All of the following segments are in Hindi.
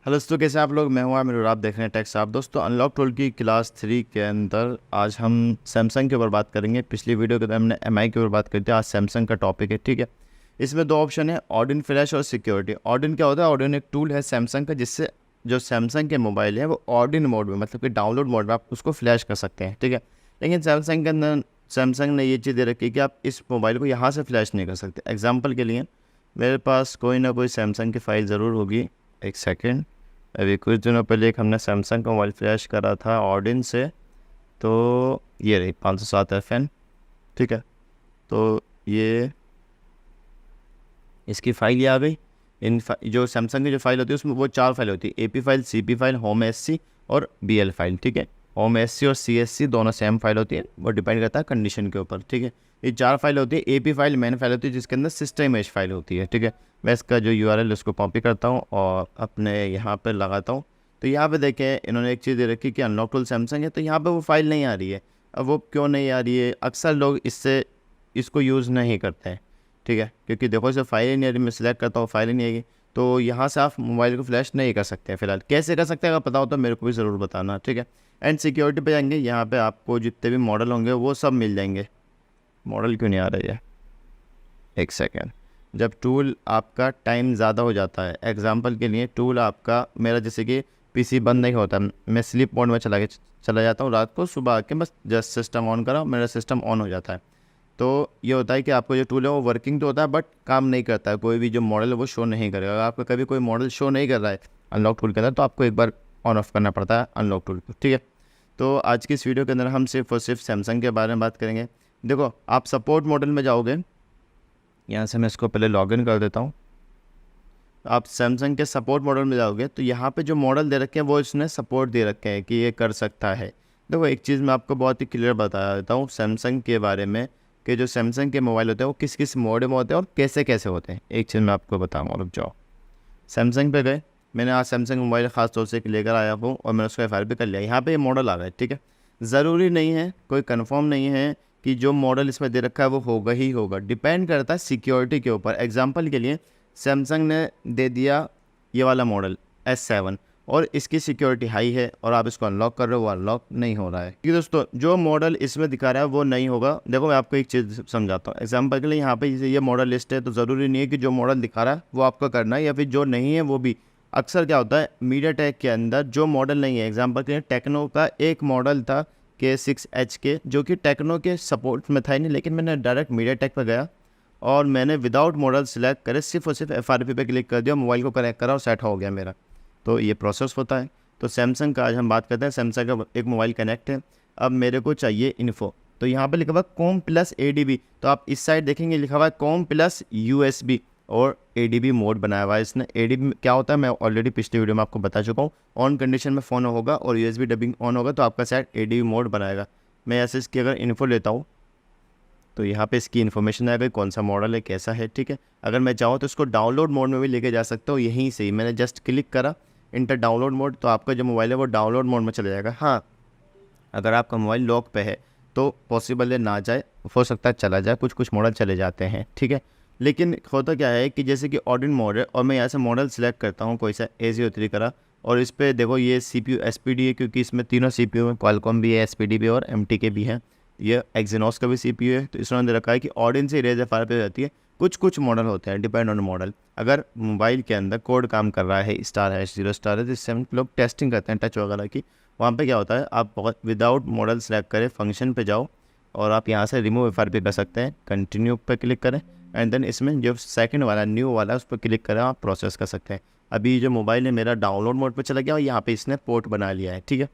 हेलो दोस्तों, कैसे हैं आप लोग। मैं हूं आमिर और आप देख रहे हैं टेक साहब। दोस्तों, अनलॉक टूल की क्लास 3 के अंदर आज हम सैमसंग के ऊपर बात करेंगे। पिछली वीडियो के अंदर हमने एमआई के ऊपर बात करी थी। आज सैमसंग का टॉपिक है, ठीक है। इसमें दो ऑप्शन है, ऑडिन फ्लैश और सिक्योरिटी। ऑडिन क्या होता है? ऑडिन एक टूल है सैमसंग का, जिससे जो सैमसंग के मोबाइल है वो ऑडिन मोड में, मतलब कि डाउनलोड मोड में आप उसको फ्लैश कर सकते हैं, ठीक है। लेकिन सैमसंग के अंदर सैमसंग ने ये चीज़ दे रखी है कि आप इस मोबाइल को यहाँ से फ्लैश नहीं कर सकते। एग्जाम्पल के लिए मेरे पास कोई ना कोई सैमसंग की फ़ाइल ज़रूर होगी। एक सेकेंड, अभी कुछ दिनों पहले एक हमने सैमसंग का मोबाइल फ्लैश करा था ऑडिन से, तो ये रही 507FN, ठीक है। तो ये इसकी फ़ाइल ये आ गई। जो सैमसंग की जो फाइल होती है उसमें वो 4 फाइल होती है, AP file, CP file, home SC और BL फाइल, ठीक है। होम SC और CSC दोनों सेम फाइल होती है, वो डिपेंड करता है कंडीशन के ऊपर, ठीक है। ये 4 फाइल होती है। AP फाइल मेन फाइल होती है जिसके अंदर सिस्टम इमेज फाइल होती है, ठीक है। मैं इसका जो URL उसको कॉपी करता हूँ और अपने यहाँ पर लगाता हूँ। तो यहाँ पे देखें, इन्होंने एक चीज़ दे रखी कि अनलॉक टूल सैमसंग है, तो यहाँ पे वो फाइल नहीं आ रही है। अब वो क्यों नहीं आ रही है? अक्सर लोग इसको यूज़ नहीं करते हैं, ठीक है, क्योंकि देखो इसे फाइल ही नहीं आ रही। मैं सिलेक्ट करता हूँ, फाइल ही नहीं आएगी, तो यहाँ से आप मोबाइल को फ्लैश नहीं कर सकते हैं फिलहाल। कैसे कर सकते हैं अगर पता हो तो मेरे को भी ज़रूर बताना, ठीक है। एंड सिक्योरिटी पे जाएंगे, यहाँ पे आपको जितने भी मॉडल होंगे वो सब मिल जाएंगे। मॉडल क्यों नहीं आ रही है? एक सेकेंड। जब टूल आपका टाइम ज़्यादा हो जाता है, एग्जांपल के लिए टूल आपका, मेरा जैसे कि PC बंद नहीं होता, मैं स्लीप मोड में चला जाता हूँ रात को, सुबह आके बस जस्ट सिस्टम ऑन करा, मेरा सिस्टम ऑन हो जाता है। तो ये होता है कि आपको जो टूल है वो वर्किंग तो होता है बट काम नहीं करता है। कोई भी जो मॉडल है वो शो नहीं करेगा। अगर आपका कभी कोई मॉडल शो नहीं कर रहा है अनलॉक टूल के अंदर, तो आपको एक बार ऑन ऑफ करना पड़ता है अनलॉक टूल को, ठीक है। तो आज की इस वीडियो के अंदर हम सिर्फ और सिर्फ सैमसंग के बारे में बात करेंगे। देखो, आप सपोर्ट मॉडल में जाओगे, यहाँ से मैं इसको पहले लॉगिन कर देता हूँ। आप सैमसंग के सपोर्ट मॉडल में जाओगे तो यहाँ पे जो मॉडल दे रखे हैं वो इसने सपोर्ट दे रखे हैं कि ये कर सकता है। देखो, एक चीज़ मैं आपको बहुत ही क्लियर बता देता हूँ सैमसंग के बारे में, कि जो सैमसंग के मोबाइल होते हैं वो किस किस मॉडल में होते हैं और कैसे कैसे होते हैं। एक चीज़ मैं आपको बताऊँगा, रुक जाओ। सैमसंग पे गए, मैंने आज सैमसंग मोबाइल ख़ास तौर से लेकर आया हूँ और मैंने उसका FR भी कर लिया। यहाँ पे ये मॉडल आ गए, ठीक है। ज़रूरी नहीं है, कोई कंफर्म नहीं है कि जो मॉडल इसमें दे रखा है वो होगा ही होगा, डिपेंड करता है सिक्योरिटी के ऊपर। एग्जांपल के लिए सैमसंग ने दे दिया ये वाला मॉडल S7 और इसकी सिक्योरिटी हाई है और आप इसको अनलॉक कर रहे हो, वो अनलॉक नहीं हो रहा है। क्योंकि दोस्तों जो मॉडल इसमें दिखा रहा है वो नहीं होगा। देखो, मैं आपको एक चीज़ समझाता हूँ। एग्जांपल के लिए यहाँ पे ये मॉडल लिस्ट है, तो ज़रूरी नहीं है कि जो मॉडल दिखा रहा है वो आपका करना है, या फिर जो नहीं है वो भी। अक्सर क्या होता है, मीडियाटेक के अंदर जो मॉडल नहीं है, एग्जांपल के लिए टेक्नो का एक मॉडल था K6H के, जो कि टेक्नो के सपोर्ट में था ही नहीं, लेकिन मैंने डायरेक्ट मीडियाटेक पर गया और मैंने विदाउट मॉडल सेलेक्ट करे सिर्फ और सिर्फ FRP पे क्लिक कर दिया, मोबाइल को कनेक्ट करा और सेट हो गया मेरा। तो ये प्रोसेस होता है। तो सैमसंग का आज हम बात करते हैं। सैमसंग का एक मोबाइल कनेक्ट है, अब मेरे को चाहिए इन्फो। तो यहाँ पे लिखा हुआ कॉम प्लस ADB, तो आप इस साइड देखेंगे लिखा हुआ है कॉम प्लस USB और ADB मोड बनाया हुआ है इसने। ADB क्या होता है मैं ऑलरेडी पिछली वीडियो में आपको बता चुका हूँ। ऑन कंडीशन में फ़ोन होगा और USB डबिंग ऑन होगा तो आपका शायद ADB मोड बनाएगा। मैं ऐसे इसकी अगर इन्फो लेता हूँ तो यहाँ पे इसकी इन्फॉर्मेशन आ गई, कौन सा मॉडल है, कैसा है, ठीक है। अगर मैं चाहूँ तो इसको डाउनलोड मोड में भी लेके जा सकता हूँ। यहीं से ही मैंने जस्ट क्लिक करा इंटर डाउनलोड मोड, तो आपका जो मोबाइल है वो डाउनलोड मोड में चला जाएगा। हाँ, अगर आपका मोबाइल लॉक पे है तो पॉसिबल है ना जाए, हो सकता है चला जाए, कुछ मॉडल चले जाते हैं, ठीक है। लेकिन होता क्या है कि जैसे कि ऑडिन मोड है और मैं यहाँ से मॉडल सेलेक्ट करता हूँ कोई सा A03 करा, और इस पर देखो ये CPU SPD है, क्योंकि इसमें तीनों CPU है, क्वालकॉम भी है, SPD भी है और MTK भी है। ये एक्जीनोस का भी CPU है। तो इसमें रखा है कि ऑडिन से इरेज FR पे रहती है। कुछ मॉडल होते हैं, डिपेंड ऑन मॉडल। अगर मोबाइल के अंदर कोड काम कर रहा है, स्टार है, 0 स्टार है, तो इससे हम लोग टेस्टिंग करते हैं टच वगैरह की। वहाँ पे क्या होता है, आप बहुत विदाउट मॉडल सेलेक्ट करें, फंक्शन पे जाओ और आप यहाँ से रिमूव FRP कर सकते हैं। कंटिन्यू पे क्लिक करें एंड देन इसमें जो सेकंड वाला न्यू वाला है उस पर क्लिक करें, आप प्रोसेस कर सकते हैं। अभी जो मोबाइल है मेरा डाउनलोड मोड पर चला गया और यहाँ पे इसने पोर्ट बना लिया है, ठीक है।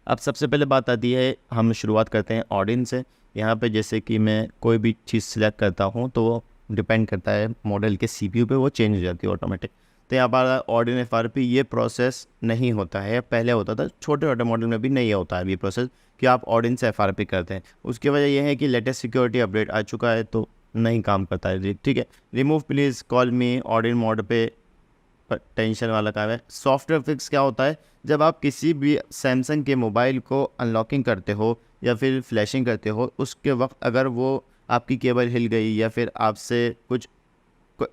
अब सबसे पहले बात आती है, हम शुरुआत करते हैं ऑडिन से। यहाँ पे जैसे कि मैं कोई भी चीज़ सिलेक्ट करता हूँ तो वो डिपेंड करता है मॉडल के CPU पे, वो चेंज हो जाती है ऑटोमेटिक। तो यहाँ पर ऑडिन FRP ये प्रोसेस नहीं होता है, पहले होता था, छोटे मॉडल में भी नहीं होता है अभी प्रोसेस कि आप ऑडिन से FRP करते हैं। उसकी वजह यह है कि लेटेस्ट सिक्योरिटी अपडेट आ चुका है तो नहीं काम करता है, ठीक है। Remove please call me ऑडिन mode पे टेंशन वाला काम है। सॉफ्टवेयर फिक्स क्या होता है, जब आप किसी भी सैमसंग के मोबाइल को अनलॉकिंग करते हो या फिर फ्लैशिंग करते हो, उसके वक्त अगर वो आपकी केबल हिल गई या फिर आपसे कुछ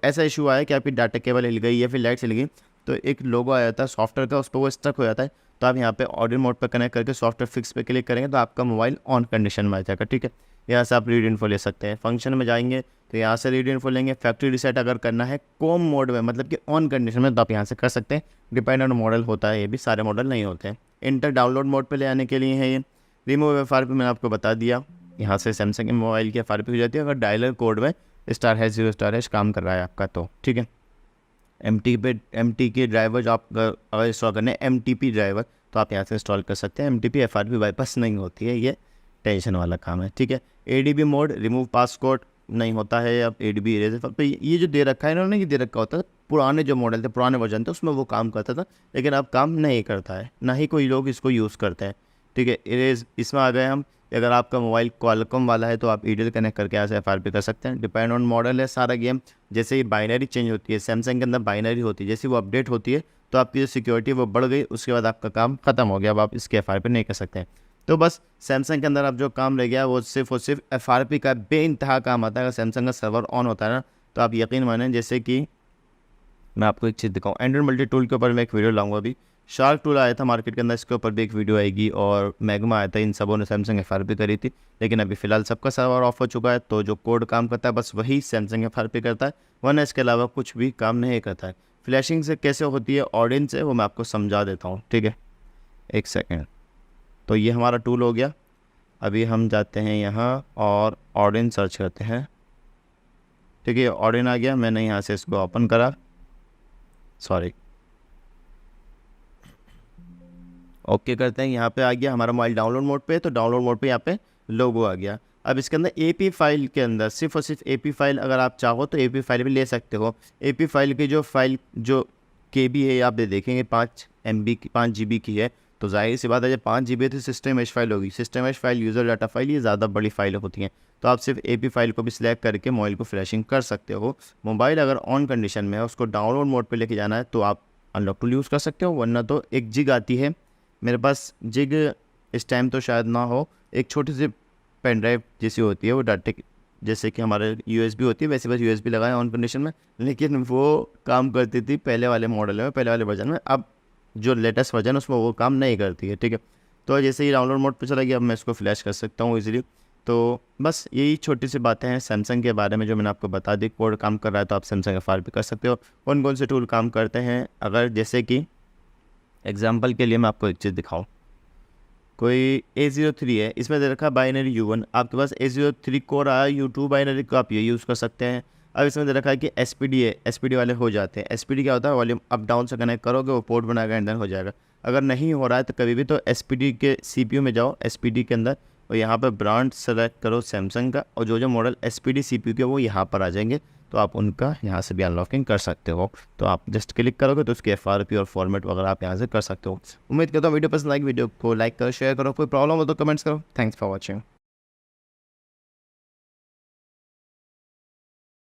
ऐसा इशू आया कि आपकी डाटा केबल हिल गई या फिर लाइट हिल गई, तो एक लोगो आ जाता है सॉफ्टवेयर का, उस पर वो स्टक हो जाता है। तो आप यहाँ पे ऑडियो मोड पर कनेक्ट करके सॉफ्टवेयर फिक्स पे क्लिक करेंगे तो आपका मोबाइल ऑन कंडीशन में आ जाएगा, ठीक है। यहाँ से आप रीड इन्फो ले सकते हैं। फंक्शन में जाएंगे तो यहाँ से रीड इन्फो लेंगे। फैक्ट्री रीसेट अगर करना है कॉम मोड में, मतलब कि ऑन कंडीशन में, तो आप यहाँ से कर सकते हैं। डिपेंड ऑन मॉडल होता है, ये भी सारे मॉडल नहीं होते हैं। इंटर डाउनलोड मोड पे ले आने के लिए है ये। रिमूव एफआरपी मैंने आपको बता दिया, यहाँ से सैमसंग के मोबाइल की एफआरपी हो जाती है अगर डायलर कोड में *#0# काम कर रहा है आपका, तो ठीक है। MT के ड्राइवर जो आप अगर इंस्टॉल करने हैं MTP ड्राइवर, तो आप यहाँ से इंस्टॉल कर सकते हैं। MTP एफआरपी बाईपास नहीं होती है, ये टेंशन वाला काम है, ठीक है। ADB मोड रिमूव पासकोड नहीं होता है। अब ADB इरेजर तो ये जो दे रखा है इन्होंने, ये दे रखा होता है पुराने जो मॉडल थे, पुराने वर्जन थे, उसमें वो काम करता था, लेकिन अब काम नहीं करता है, ना ही कोई लोग इसको यूज़ करते हैं, ठीक है। इरेज इसमें आ गए हम। अगर आपका मोबाइल क्वालकॉम वाला है तो आप ईडीएल कनेक्ट करके ऐसे एफआरपी कर सकते हैं। डिपेंड ऑन मॉडल है सारा गेम। जैसे ही बाइनरी चेंज होती है, सैमसंग के अंदर बाइनरी होती है, जैसे वो अपडेट होती है तो आपकी जो सिक्योरिटी है वो बढ़ गई, उसके बाद आपका काम खत्म हो गया, अब आप इसके एफआरपी नहीं कर सकते हैं। तो बस सैमसंग के अंदर अब जो काम रह गया वो सिर्फ और सिर्फ एफआरपी का बेइंतहा काम आता है। अगर सैमसंग का सर्वर ऑन होता है ना, तो आप यकीन मानें, जैसे कि मैं आपको एक चीज़ दिखाऊँ, एंड्रॉइड मल्टी टूल के ऊपर मैं एक वीडियो लाऊंगा अभी। शार्क टूल आया था मार्केट के अंदर, इसके ऊपर भी एक वीडियो आएगी, और मैग्मा आया था, इन सबों ने सैमसंग एफआरपी करी थी। लेकिन अभी फ़िलहाल सबका सर्वर ऑफ हो चुका है, तो जो कोड काम करता है बस वही सैमसंग एफआरपी करता है, वरना इसके अलावा कुछ भी काम नहीं करता है। फ्लैशिंग से कैसे होती है ऑडियंस से, वो मैं आपको समझा देता हूँ, ठीक है, एक सेकेंड। तो ये हमारा टूल हो गया। अभी हम जाते हैं यहाँ और ऑडियंस सर्च करते हैं, ठीक है। ऑडियंस आ गया, मैंने यहाँ से इसको ओपन करा, सॉरी, ओके करते हैं। यहाँ पे आ गया हमारा मोबाइल डाउनलोड मोड पे, तो डाउनलोड मोड पे यहाँ पे लोगो आ गया। अब इसके अंदर AP फाइल के अंदर सिर्फ और सिर्फ AP फाइल, अगर आप चाहो तो AP फाइल भी ले सकते हो। AP फाइल की जो फाइल जो KB है आप देखेंगे 5 MB की, 5 GB की है, तो जाहिर सी बात है जब 5 GB तो सिस्टम एज फाइल होगी। सिस्टम एज फाइल, यूज़र डाटा फाइल, ये ज़्यादा बड़ी फाइल होती हैं, तो आप सिर्फ AP फाइल को भी सिलेक्ट करके मोबाइल को फ्लैशिंग कर सकते हो। मोबाइल अगर ऑन कंडीशन में है, उसको डाउनलोड मोड पर लेके जाना है तो आप अनलॉक टूल यूज़ कर सकते हो, वरना तो एक जिग आती है, मेरे पास जिग इस टाइम तो शायद ना हो, एक छोटी सी पेन ड्राइव जैसी होती है, वो डाटे जैसे कि हमारे USB होती है वैसे बस USB लगाए ऑन कंडीशन में, लेकिन वो काम करती थी पहले वाले मॉडल में, पहले वाले वर्जन में। अब जो लेटेस्ट वर्जन उसमें वो काम नहीं करती है, ठीक है। तो जैसे ही डाउनलोड मोड पे चला गया, अब मैं इसको फ्लैश कर सकता हूँ इजीली। तो बस यही छोटी सी बातें हैं सैमसंग के बारे में जो मैंने आपको बता दी। कोड काम कर रहा है तो आप सैमसंग एफआरपी कर सकते हो। कौन कौन से टूल काम करते हैं, अगर जैसे कि एग्जाम्पल के लिए मैं आपको एक चीज़ दिखाऊं, कोई A03 है, इसमें दे रखा है बाइनरी U1, आपके पास A03 कोर आया U2 बाइनरी को आप ये यूज़ कर सकते हैं। अब इसमें दे रखा है कि SPD है, SPD वाले हो जाते हैं। SPD क्या होता है, वॉल्यूम अप डाउन से कनेक्ट करोगे वो पोर्ट बनाएगा एंड देन हो जाएगा। अगर नहीं हो रहा है तो कभी भी तो SPD के CPU में जाओ, SPD के अंदर, और यहाँ पर ब्रांड सेलेक्ट करो सैमसंग का, और जो मॉडल SPD CPU के वो यहाँ पर आ जाएंगे, तो आप उनका यहाँ से भी अनलॉकिंग कर सकते हो। तो आप जस्ट क्लिक करोगे तो उसकी एफआरपी और फॉर्मेट वगैरह आप यहाँ से कर सकते हो। उम्मीद करता हूँ वीडियो पसंद आएगी, वीडियो को लाइक करो, शेयर करो, कोई प्रॉब्लम हो तो कमेंट्स करो। Thanks for watching.